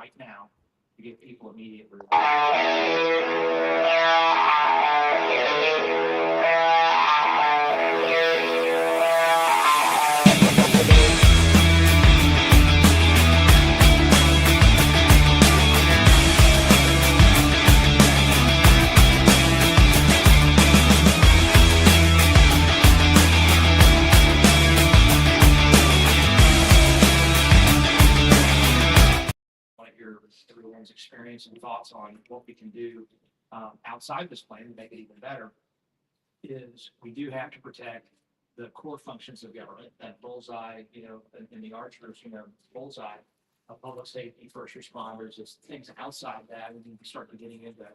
right now to give people immediate relief. Everyone's experience and thoughts on what we can do outside this plan to make it even better is we do have to protect the core functions of government, that bullseye, in the archers, bullseye of public safety, first responders. It's things outside that. We need to start getting into,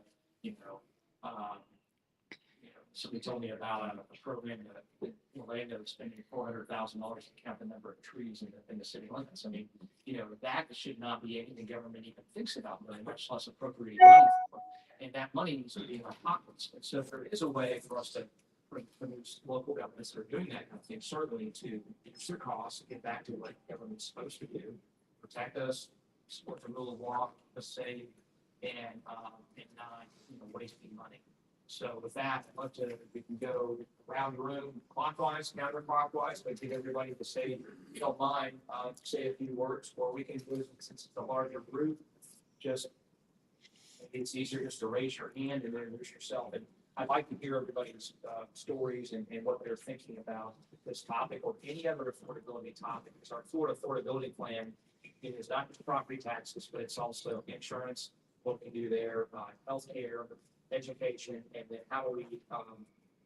somebody told me about a program that Orlando is spending $400,000 to count the number of trees in the city limits. I mean, that should not be anything government even thinks about doing, much less appropriating money for. And that money needs to be in our pockets. And so there is a way for us to bring those local governments that are doing that kind of thing, certainly to reduce their costs, get back to what government's supposed to do, protect us, support the rule of law, keep us safe, and not wasting money. So with that, I'd love to, we can go around the room clockwise, counterclockwise, but get everybody to say, if you don't mind, say a few words, or we can do, since it's a larger group, just, it's easier just to raise your hand and introduce yourself. And I'd like to hear everybody's stories and what they're thinking about this topic or any other affordability topic. Because our Florida affordability plan is not just property taxes, but it's also insurance, what we can do there, healthcare, education, and then how do we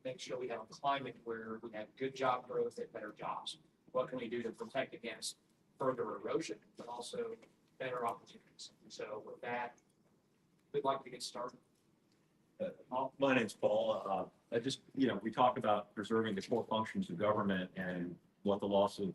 make sure we have a climate where we have good job growth and better jobs? What can we do to protect against further erosion, but also better opportunities? So with that, we'd like to get started. My name's Paul. We talk about preserving the core functions of government and what the loss of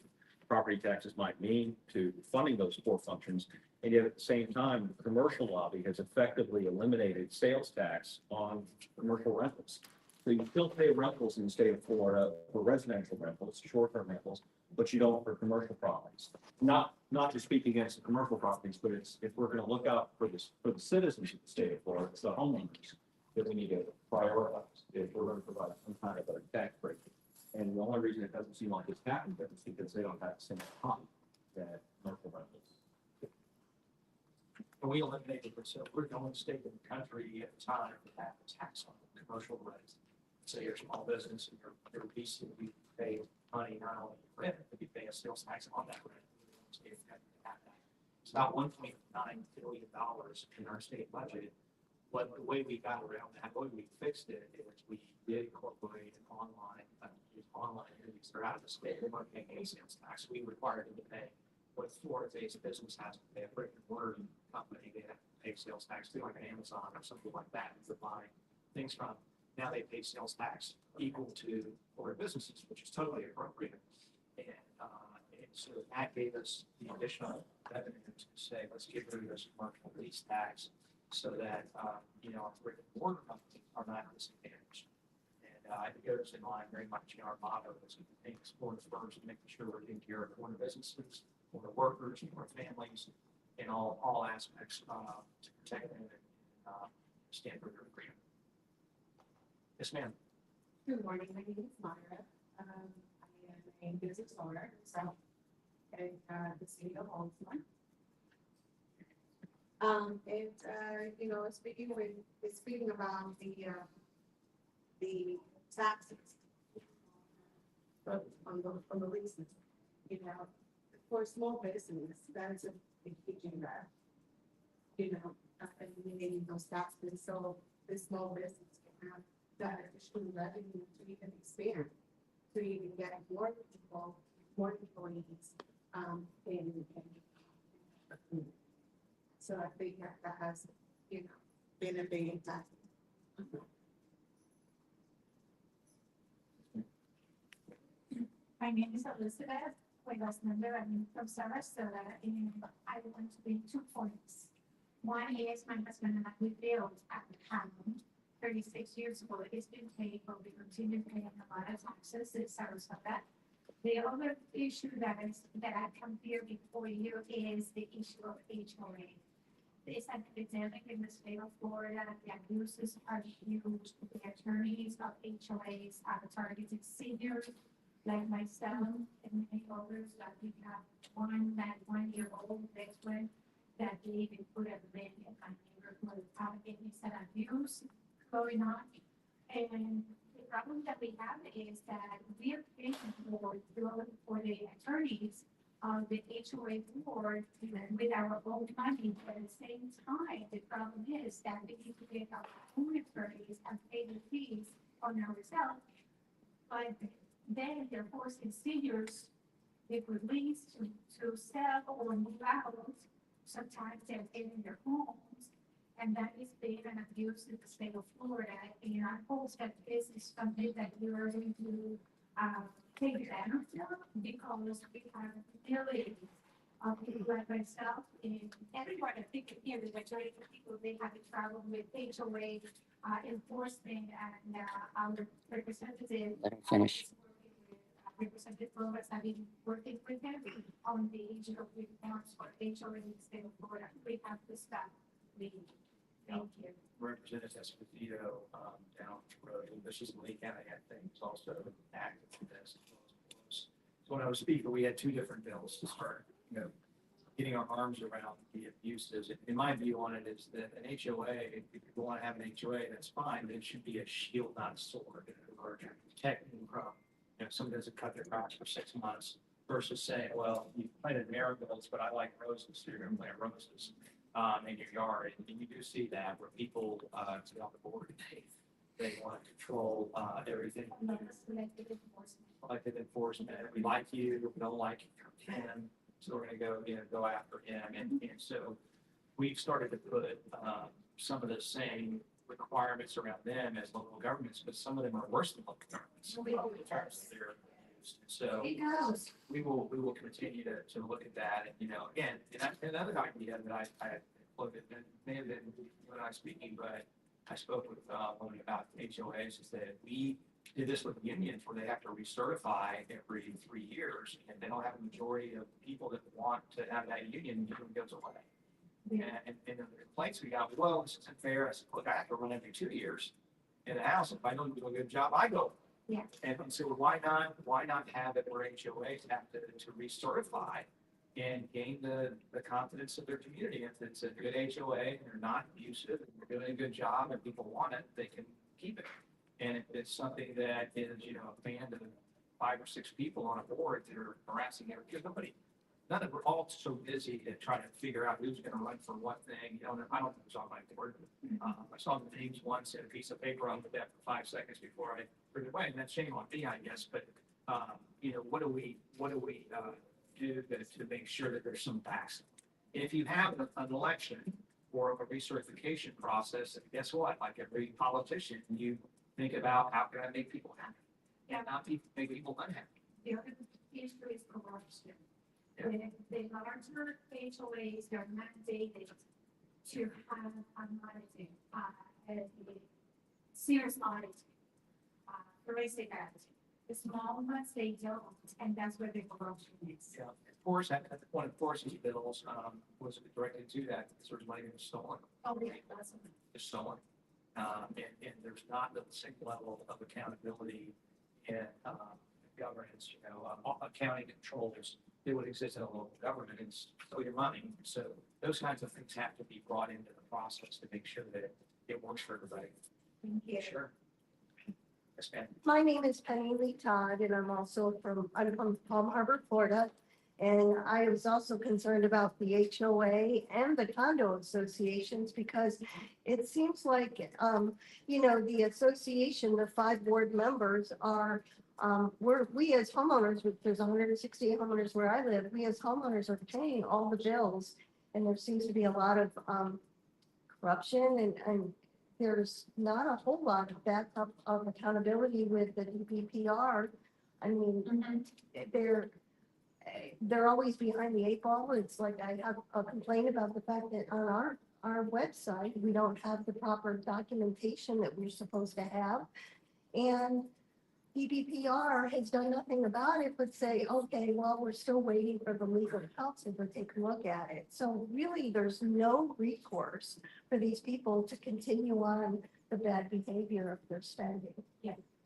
property taxes might mean to funding those core functions. And yet at the same time, the commercial lobby has effectively eliminated sales tax on commercial rentals. So you still pay rentals in the state of Florida for residential rentals, short-term rentals, but you don't for commercial properties. Not to speak against the commercial properties, but if we're going to look out for the citizens of the state of Florida, it's the homeowners that we need to prioritize if we're going to provide some kind of a tax break. And the only reason it doesn't seem like it's happened is because they don't have the same time that commercial rentals. We eliminated it, so we're the only state in the country at the time that have a tax on commercial rent. Say you're a small business and you're leasing, you pay money not only for rent, but you pay a sales tax on that rent. It's about $1.9 billion in our state budget. But the way we got around that, the way we fixed it is we did incorporate an online entities that are out of the state. They weren't paying any sales tax. We required them to pay what Florida-based business has to pay a brick and mortar company. They have to pay sales tax to like an Amazon or something like that to buy things from. Now they pay sales tax equal to Florida businesses, which is totally appropriate. And so that gave us the additional revenue to say, let's get rid of this commercial lease tax so that, our brick and mortar companies are not disadvantaged. And it goes in line very much in our motto is Florida first, making sure we're taking care of Florida businesses, Florida workers, Florida families, in all aspects to protect them and stand for their freedom. Yes, ma'am. Good morning. My name is Sara. I am a business owner, so in the city of Baltimore. Speaking about the taxes from the leases, for small business, that's a big that, eliminating those taxes so the small business can have that additional revenue to even expand, to even get more people, more employees, so I think that has, been a big impact. My name is Elizabeth. Member, I'm from Sarasota, and I want to make 2 points. One is my husband and I, we built at the town 36 years ago. It's been paid, but we continue paying a lot of taxes in Sarasota. The other issue that I come here before you is the issue of HOA. It's an epidemic in the state of Florida. The abuses are huge. The attorneys of HOAs are targeting seniors like myself and many others. Like we have one 1-year-old veteran that they even put a man in my neighborhood. It's an abuse going on. And the problem that we have is that we are paying for the attorneys of the HOA board with our own money, but at the same time, the problem is that we need to get our own attorneys and pay the fees on ourselves. But then they're forcing seniors, if released to sell or move out. Sometimes they're in their homes, and that is being an abuse in the state of Florida. And I hope that this is something that you are going to take advantage of, because we have millions of people like myself and everyone. I think here, the majority of people, they have traveled with HOA enforcement, and our representative. Let him finish. Representative Flores, I've been working with him on the issue of reforms for HOA in the state of Florida. We have to stop. Thank you. Representative Esposito, down the road, and this is Lee County, I think, is also active in this. So when I was speaking, we had two different bills to start, getting our arms around the abuses. In my view on it is that an HOA, if you want to have an HOA, that's fine, but it should be a shield, not a sword, or protecting from, someone doesn't cut their grass for 6 months versus saying, well, you planted marigolds, but I like roses, so you're going to plant roses in your yard. And you do see that where people get on the board, they want to control everything. Selective enforcement. We like you, we don't like him, so we're going to go after him. And so we've started to put some of the same requirements around them as local governments, but some of them are worse than local governments. They're abused. So we will continue to look at that. And again, and another idea that I looked at, that may have been when I was speaking, but I spoke with one about HOAs, is that we did this with unions where they have to recertify every 3 years, and they don't have a majority of people that want to have that union goes away. And the complaints we got, well, this isn't fair. I said, look, I have to run every 2 years in the house. If I don't do a good job, I go. Yeah. And so why not have it where HOAs have to recertify and gain the confidence of their community? If it's a good HOA and they're not abusive and they're doing a good job and people want it, they can keep it. And if it's something that is, a band of 5 or 6 people on a board that are harassing everybody, none of we're all so busy to try to figure out who's going to run for what thing. I don't think it was on my board. I saw the names once and a piece of paper on the deck for 5 seconds before I threw it away, and that's shame on me, I guess. But what do we do to make sure that there's some facts? If you have an election or a recertification process, guess what? Like every politician, you think about how can I make people happy and not make people unhappy. The other issue is corruption. The larger HOAs, they're mandated to have an auditing, a serious auditing, forensic auditing. The small ones, they don't, and that's where the corruption is. Yeah, of course, one of Force's bills was directed to that, because there's money that was stolen. Oh, yeah, that's Is stolen. And there's not the same level of accountability in governance, accounting controls that would exist in a local government. It's still your money. So those kinds of things have to be brought into the process to make sure that it works for everybody. Thank you. Sure. Yes, ma'am. My name is Penny Lee Todd, and I'm from Palm Harbor, Florida. And I was also concerned about the HOA and the condo associations, because it seems like, the association, the 5 board members are, we as homeowners, there's 160 homeowners where I live, we as homeowners are paying all the bills. And there seems to be a lot of corruption, and there's not a whole lot of backup of accountability with the DPPR. I mean, they're always behind the 8 ball. It's like I have a complaint about the fact that on our website, we don't have the proper documentation that we're supposed to have. And PPPR has done nothing about it, but say, okay, well, we're still waiting for the legal counsel to take a look at it. So really, there's no recourse for these people to continue on the bad behavior of their spending.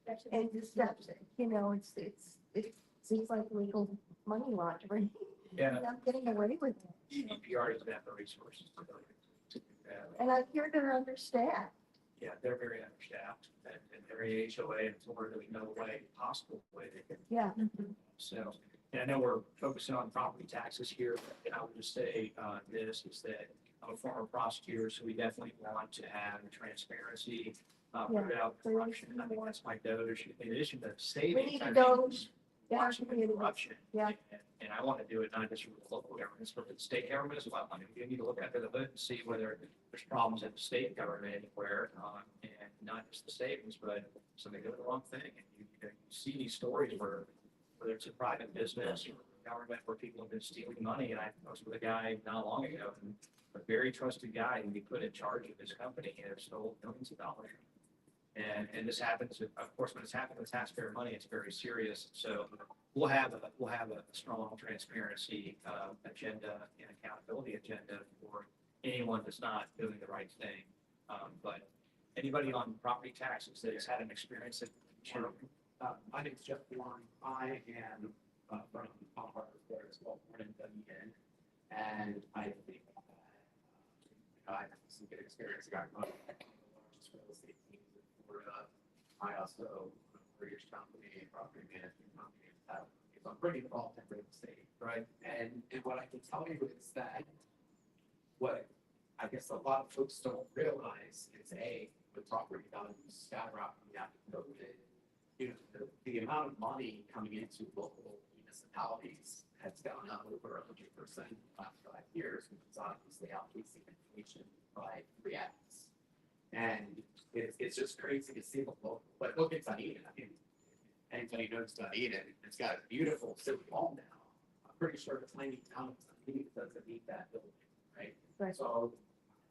That's And the steps, you know, it seems like legal money laundering. Yeah. And I'm getting away with it. DPR doesn't have the resources to do that. And I hear they're understaffed. Yeah, they're very understaffed and very HOA, and so there's no way possible way they can. Yeah. So, and I know we're focusing on property taxes here, and I would just say, this is that I'm a former prosecutor, so we definitely want to have transparency, root out corruption. I think that's my doge. In addition to savings. We need I to think go- it's yeah, watching the community. corruption. Yeah. And I want to do it not just for the local governments, but for the state government as well. I mean, we need to look under the hood and see whether there's problems in the state government anywhere, and not just the savings, but something did the wrong thing. And you see these stories where, whether it's a private business or government, where people have been stealing money. And I was with a guy not long ago, and a very trusted guy, and he put in charge of his company and stole millions of dollars. And this happens, of course, when it's happening with taxpayer money, it's very serious. So we'll have a strong transparency agenda and accountability agenda for anyone that's not doing the right thing. But anybody on property taxes that has had an experience that, sure. My name's Jeff Warren. I am from Palm Harbor, Florida, as well, born in WN. And I think that I have some good experience. I got one of the largest real estate teams in Florida. I also own a mortgage company, property management company. So I'm pretty involved in real estate, right? And what I can tell you is that what I guess a lot of folks don't realize is with property values skyrocketing after COVID, you know, the amount of money coming into local municipalities has gone up over 100% in the last 5 years, which is obviously outpacing inflation by 3x. And it's just crazy to see the local, but look at Dunedin. I mean, anybody knows Dunedin, it's got a beautiful city hall now. I'm pretty sure a tiny town of Dunedin doesn't need that building, right? Right. So,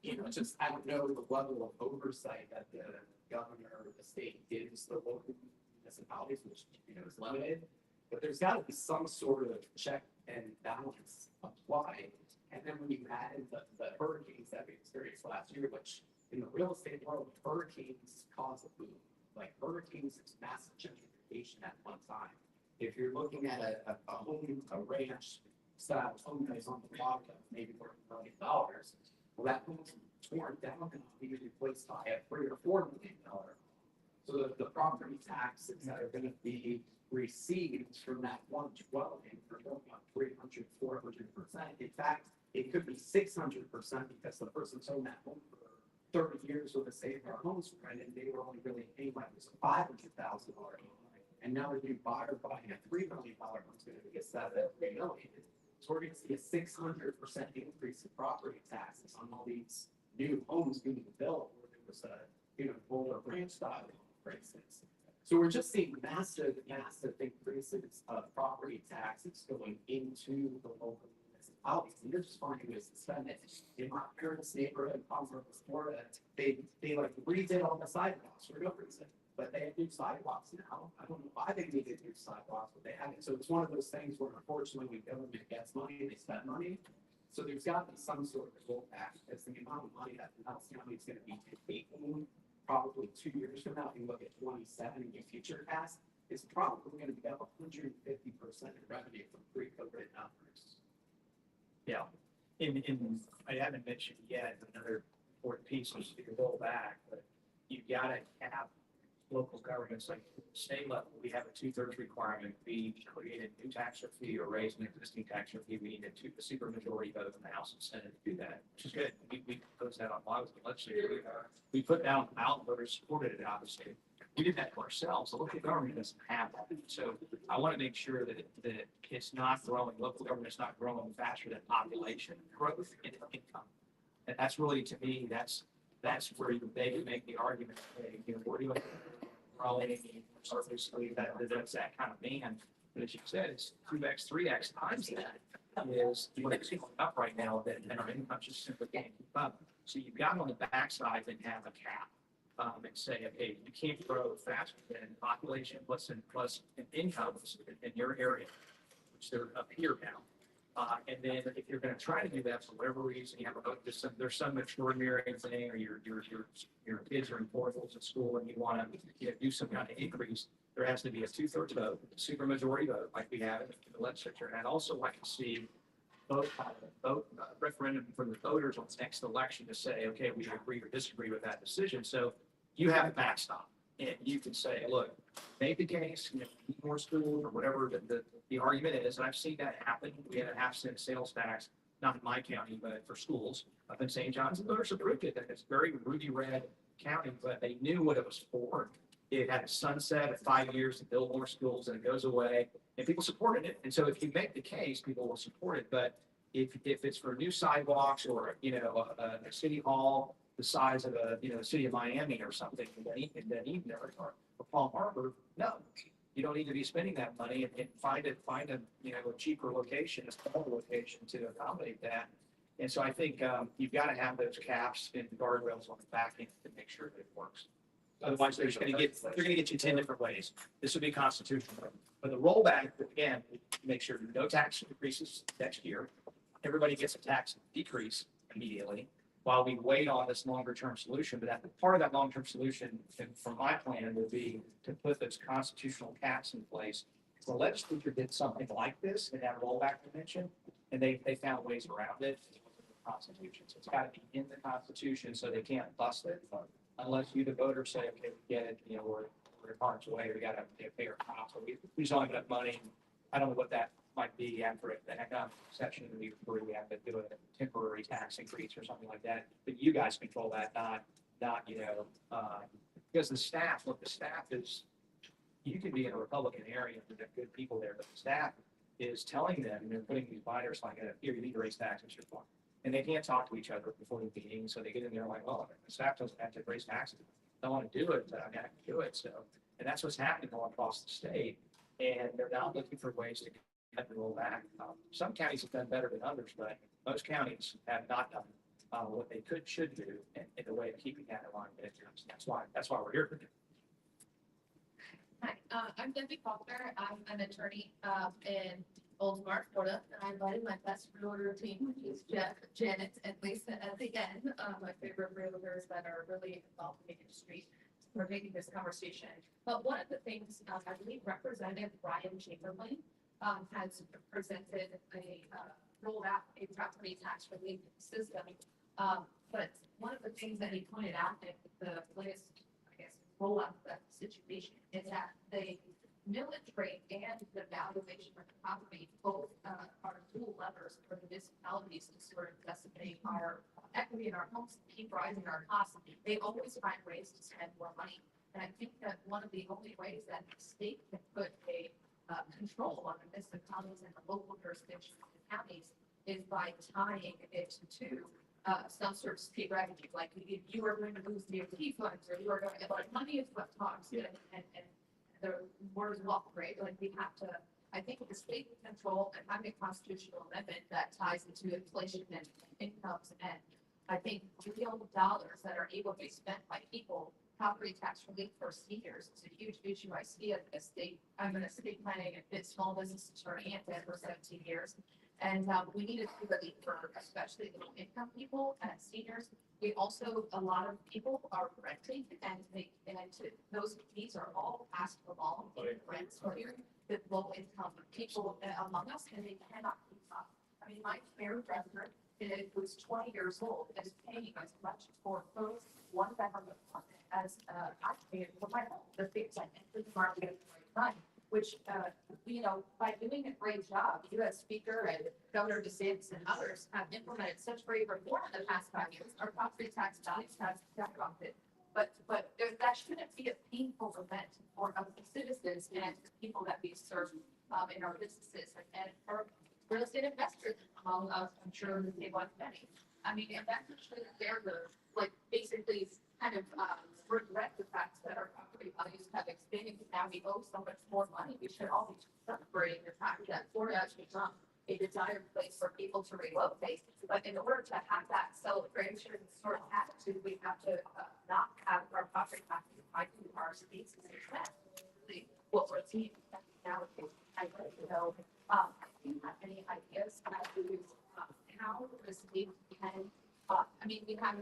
you know, just I don't know the level of oversight that the governor or the state gives the local municipalities, which, you know, is limited. But there's got to be some sort of check and balance applied. And then when you add in the hurricanes that we experienced last year, which in the real estate world, hurricanes cause a boom. Like hurricanes, it's massive gentrification at one time. If you're looking at a home, a ranch style home that is on the block of maybe worth $1 million, well, that home's torn down and be replaced by a $3 or $4 million. So the property taxes that are going to be received from that one dwelling are going up 300, 400%. In fact, it could be 600% because the person's owned that home for 30 years with a Save Our Homes rent, and they were only really paying like this $500,000 home. And now the new buyer buying a $3 million home is going to be a $7 million. So we're going to see a 600% increase in property taxes on all these new homes being built where there was a, you know, Boulder Ranch style, for instance. So we're just seeing massive increases of property taxes going into the local municipalities. And they're just finding ways to spend it. In my parents' neighborhood, Palm Harbor, Florida, they like redid all the sidewalks for no reason. But they have new sidewalks now. I don't know why they needed new sidewalks, but they haven't. So it's one of those things where unfortunately when government gets money, they spend money. So there's got to be some sort of rollback because the amount of money that Nelson County is going to be taking probably 2 years from now, if you look at 27 in your future past, is probably going to be up 150% in revenue from pre-COVID numbers. Yeah, and I haven't mentioned yet another important piece is to roll back, but you gotta have local governments like state level. We have a 2/3 requirement. We created a new tax or fee or raised an existing tax or fee. We need a super majority vote in the House and Senate to do that, which is good. We proposed that on August legislature. We put down out voters supported it, obviously. We did that for ourselves. The local government doesn't have that. So I want to make sure that it's not growing, local government's not growing faster than population growth and income. And that's really, to me, that's where they can make the argument, hey, you know, we're doing growing surfacely that's that kind of demand. But as you said, it's 2x, 3x times that is what it's going up right now, and our income just simply can't keep up. So you've got on the backside that have a cap. and say, okay, you can't grow faster than population plus incomes in your area, which they're up here now. And then if you're going to try to do that for whatever reason, you have there's some extraordinary thing, or your kids are in fourths at school and you want to do some kind of increase, there has to be a 2/3 vote, super majority vote, like we have in the legislature. And I'd also like to see vote referendum from the voters on the next election to say, okay, we agree or disagree with that decision. So you have a backstop, and you can say, look, make the case, more schools or whatever the argument is. And I've seen that happen. We had a 0.5-cent sales tax, not in my county, but for schools up in St. John's. The voters approved it. And it's very ruby red county, but they knew what it was for. It had a sunset of 5 years to build more schools, and it goes away, and people supported it. And so if you make the case, people will support it. But if it's for new sidewalks or, a city hall the size of the city of Miami or something, and then even or Palm Harbor, no, you don't need to be spending that money, and find a cheaper location, a smaller location to accommodate that. And so I think you've got to have those caps and guardrails on the back end to make sure that it works. Otherwise, they're going to get you 10 different ways. This would be constitutional. But the rollback, again, make sure no tax increases next year. Everybody gets a tax decrease immediately while we wait on this longer term solution. But that part of that long term solution, from my plan, would be to put those constitutional caps in place. The legislature did something like this in that rollback convention, and they found ways around it. The Constitution, so it's got to be in the Constitution, so they can't bust it unless you, the voter, say, okay, we get it. We're harm's way. We got to pay our costs. We just don't have enough money. I don't know what that might be after the economic exception, where we have to do a temporary tax increase or something like that. But you guys control that, not because the staff is, you can be in a Republican area and there's good people there, but the staff is telling them, and they're putting these binders like, here, you need to raise taxes. And they can't talk to each other before the meeting, so they get in there like, well, the staff doesn't have to raise taxes. They don't want to do it, I have to do it. So, and that's what's happening all across the state. And they're now looking for ways to cut and roll back. Some counties have done better than others, but most counties have not done what they should do in the way of keeping that in line with midterms. That's why we're here today. Hi, I'm Debbie Faulkner. I'm an attorney in Oldsmar, Florida, and I invited my best realtor team, which is Jeff, Janet, and Lisa at the end, my favorite realtors that are really involved in the industry. We're making this conversation. But one of the things I believe Representative Ryan Chamberlain has presented rolled out a property tax relief system. But one of the things that he pointed out in the latest, rollout of that situation is that the millage rate and the valuation of the property both are dual levers for the municipalities to sort of decimate our equity in our homes, keep rising our costs. They always find ways to spend more money. And I think that one of the only ways that the state can put a control on the municipalities and the local jurisdictions and counties is by tying it to some sort of state revenue. Like if you are going to lose DOT funds, or you are going to, like, money is what talks, and the words walk, right? Like we have to, I think the state control and having a constitutional amendment that ties into inflation and incomes, and I think real dollars that are able to be spent by people. Property tax relief for seniors is a huge issue. I see it as I'm an estate planning and small business attorney and for 17 years. And we need to do relief for especially low income people and seniors. We also, a lot of people are renting, and these are all passed along in rents for the low income people among us, and they cannot keep up. I mean, my hairdresser was 20 years old, is paying as much for both one bedroom apartment as I paid for my home. The things I entered the market at the right time, which by doing a great job, you as Speaker and Governor DeSantis and others have implemented such great reform in the past 5 years. Our property tax values have skyrocketed. But that shouldn't be a painful event for the citizens and the people that we serve in our businesses and for real estate investors among us. I'm sure that they want many. I mean, and that's actually they're basically kind of regret the fact that our property values have expanded. Now we owe so much more money. We should all be celebrating the fact that Florida has become a desired place for people to relocate. But in order to have that celebration sort of attitude, taxes, we have to not have our property taxes tied to our state's expense. Really, what we're seeing now is I want to know, do you have any ideas as to how the state can, I mean, we have,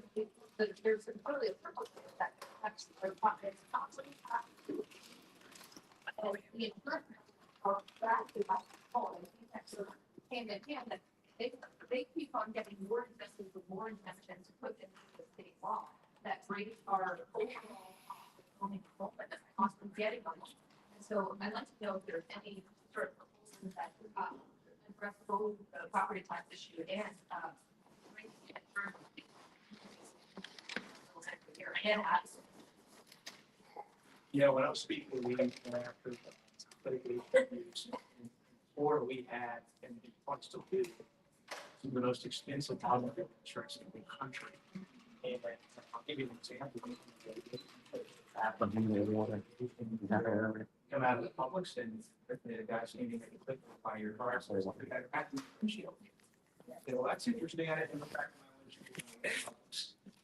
there's totally a purpose that affects our property taxes. And the enforcement are drafted by Paul, and I think that's sort of hand in hand, that they keep on getting more invested with more intention to put into the state law that raise our overall cost of owning a home, and the cost of getting a home. And so I'd like to know if there's any sort of proposals that address both the property tax issue and raising it for and ads. You know, when I was speaking, we after before we had, and we want to still do, some of the most expensive automobile insurance in the country. And I'll give you an example. Come out of the Publix and the guy's needing to click by your car, so it's like, I have to windshield. Well, that's interesting. I didn't look back at my windshield.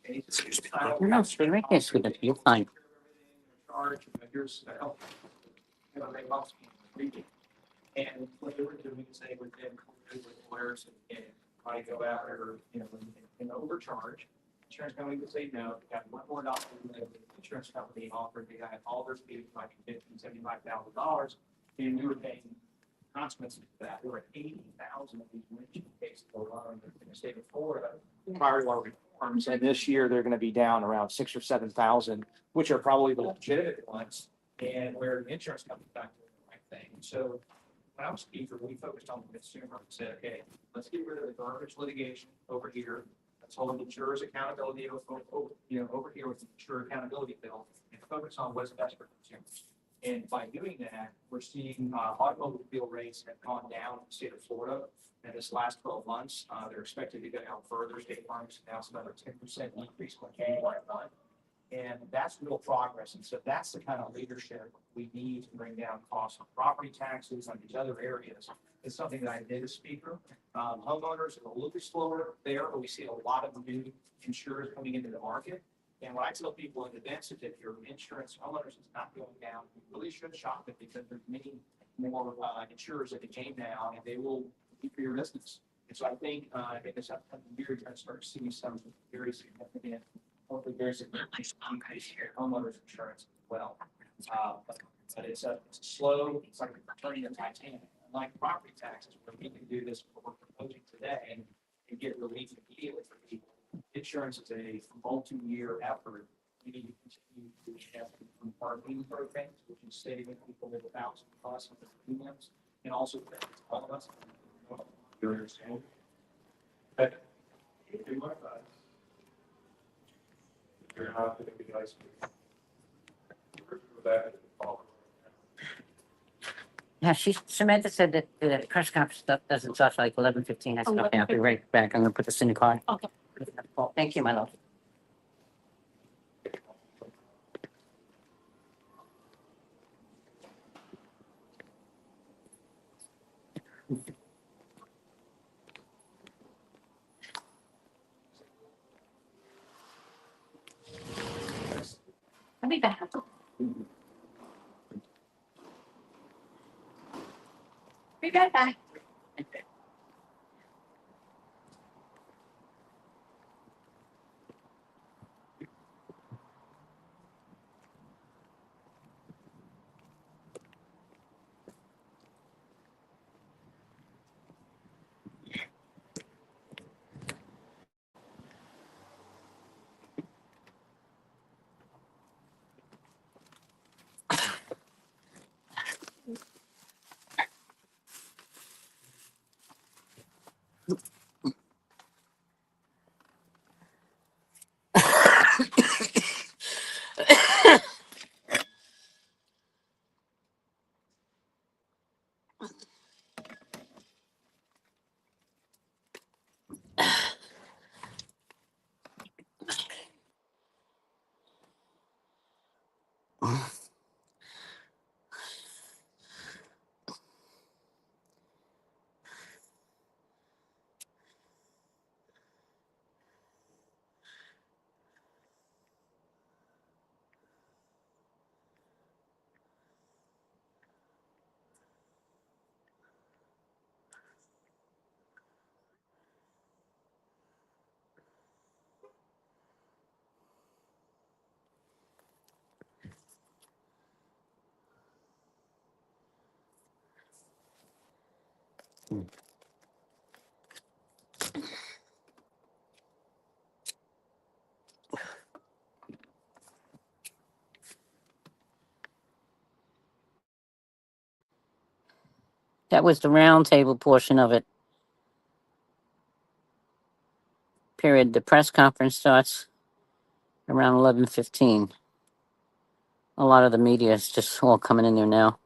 Excuse me. No, straight right there, sweetie. You're fine. Charge, here's the help. You know, they lost me. And what they were doing is they would then with lawyers and try to go after, you know, and overcharge. Insurance company would say no, they got one more dollar than the insurance company offered. They got all their fees like $75,000, and we were paying consequences of that. There were 80,000 of these windshield cases alone in the state of Florida prior to our reforms, and this year they're going to be down around 6,000 or 7,000, which are probably the legitimate ones, and where the insurance company's not doing the right thing. So when I was speaker, we focused on the consumer and said, okay, let's get rid of the garbage litigation over here. Let's hold insurers accountability over here with the insurer accountability bill and focus on what's best for consumers. And by doing that, we're seeing automobile rates have gone down in the state of Florida in this last 12 months. They're expected to go down further. State Farm's announced another 10% increase on January 1. And that's real progress. And so that's the kind of leadership we need to bring down costs on property taxes on these other areas. It's something that I did as speaker. Homeowners are a little bit slower there, but we see a lot of new insurers coming into the market. And what I tell people in events is if your insurance homeowners is not going down, you really should shop it because there's many more insurers in the game now, and they will keep for your business. And so I think in this upcoming year, you're going to start seeing some very significant, hopefully very significant increase here homeowners insurance as well. But it's a slow, it's like turning the Titanic. Unlike property taxes, where we can do this, what we're proposing today, and get relief immediately for people. Insurance is a multi-year effort. We need to continue to have from parking programs, which is saving people with $1,000+ of the premiums, and also all of us. Yeah, Samantha said that the press conference stuff doesn't start like 11:15. I said, okay, I'll be right back. I'm gonna put this in the car. Okay. Thank you, my love. I'll be back. Be right back. That was the roundtable portion of it. Period. The press conference starts around 11:15. A lot of the media is just all coming in there now.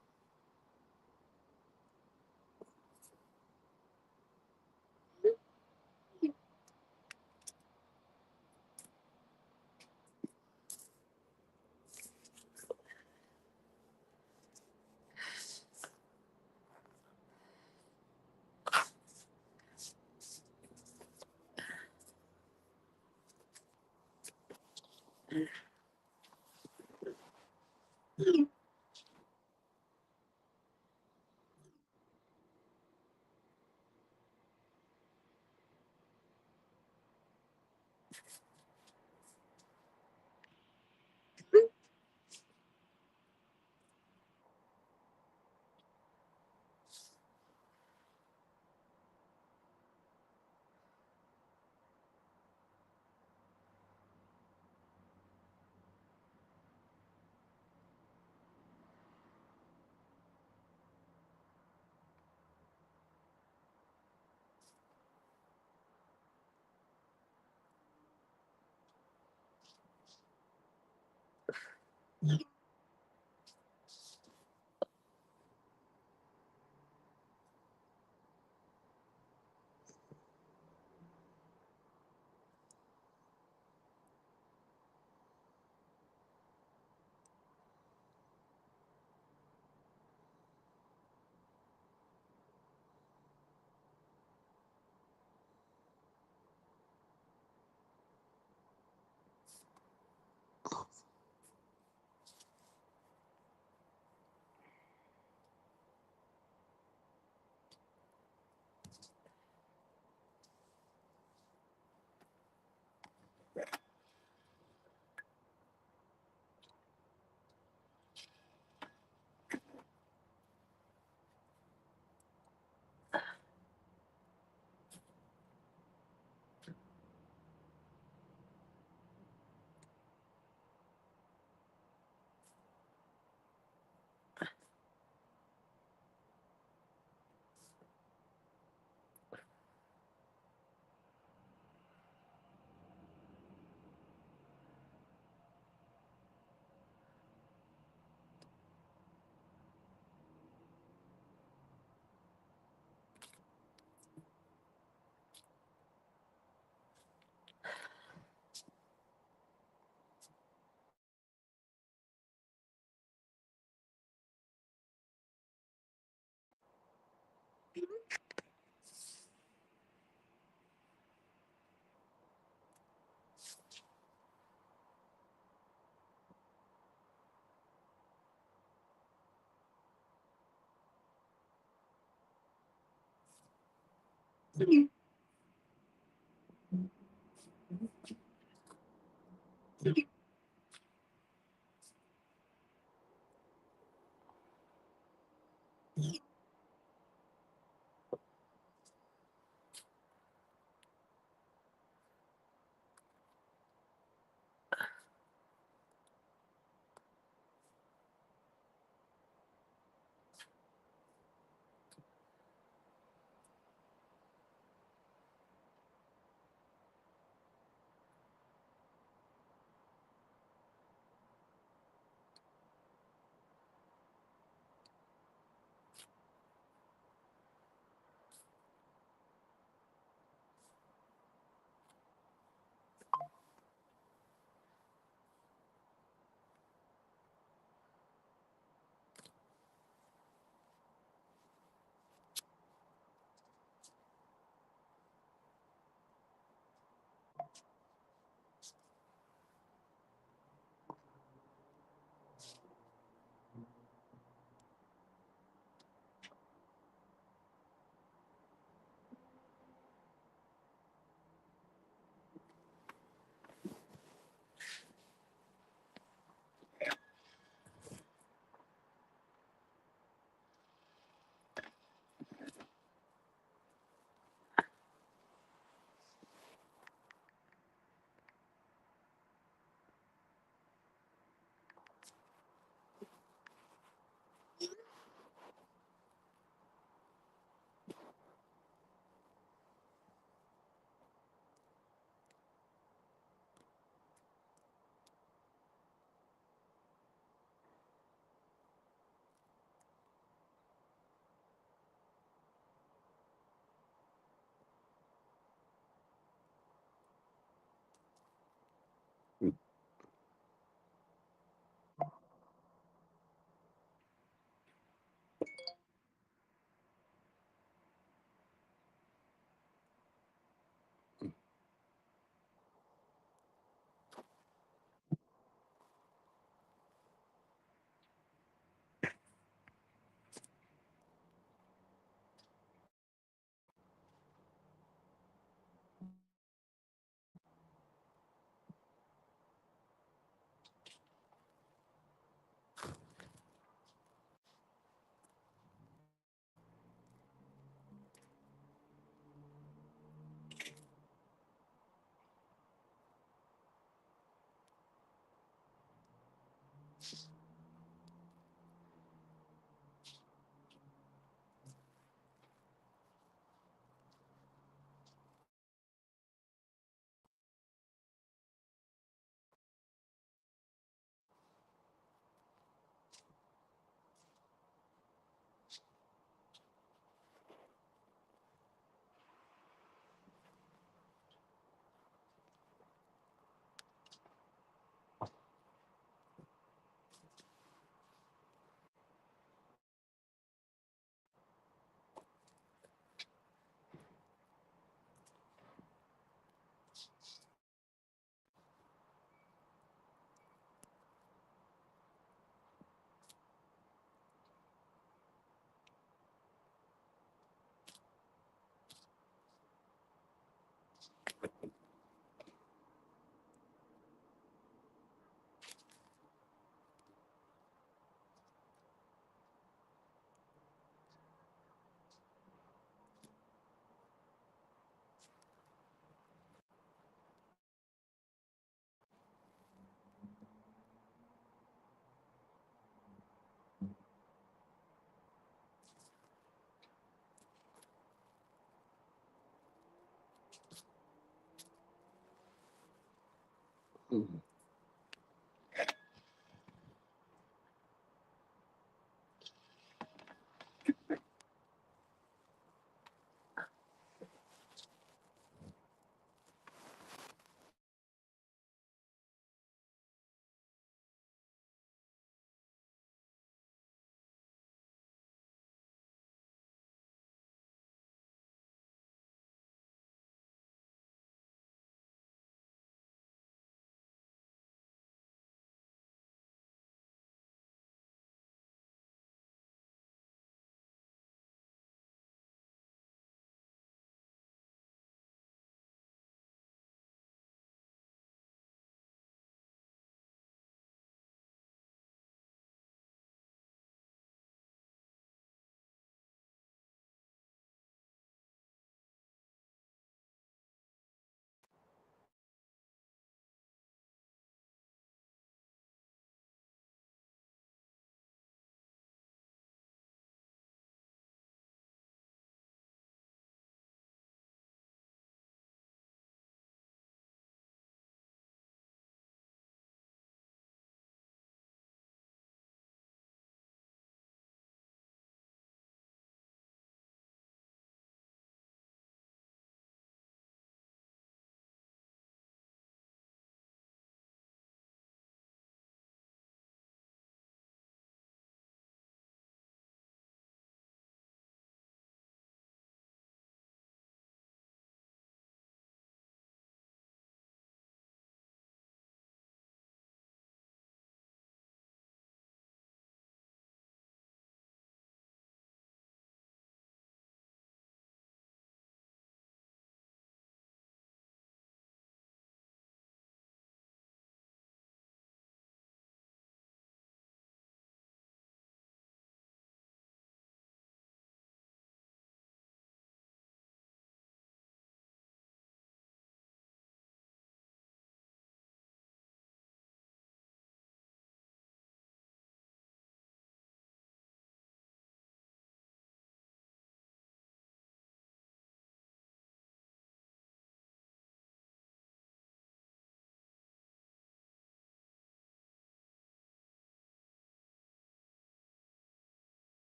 Mhm.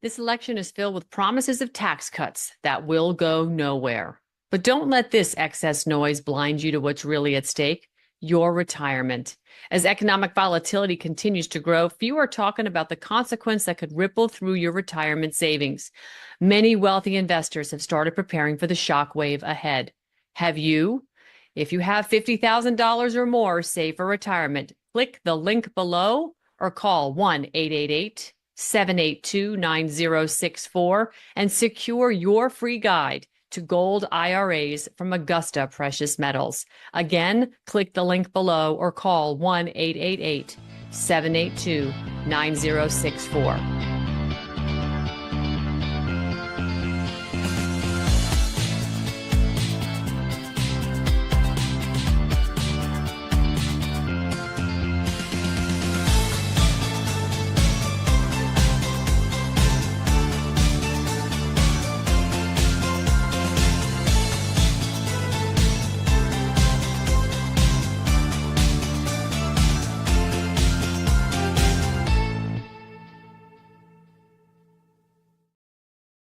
This election is filled with promises of tax cuts that will go nowhere. But don't let this excess noise blind you to what's really at stake, your retirement. As economic volatility continues to grow, few are talking about the consequence that could ripple through your retirement savings. Many wealthy investors have started preparing for the shockwave ahead. Have you? If you have $50,000 or more saved for retirement, click the link below or call 1-888-782-9064 and secure your free guide to gold IRAs from Augusta Precious Metals. Again, click the link below or call 1-888-782-9064.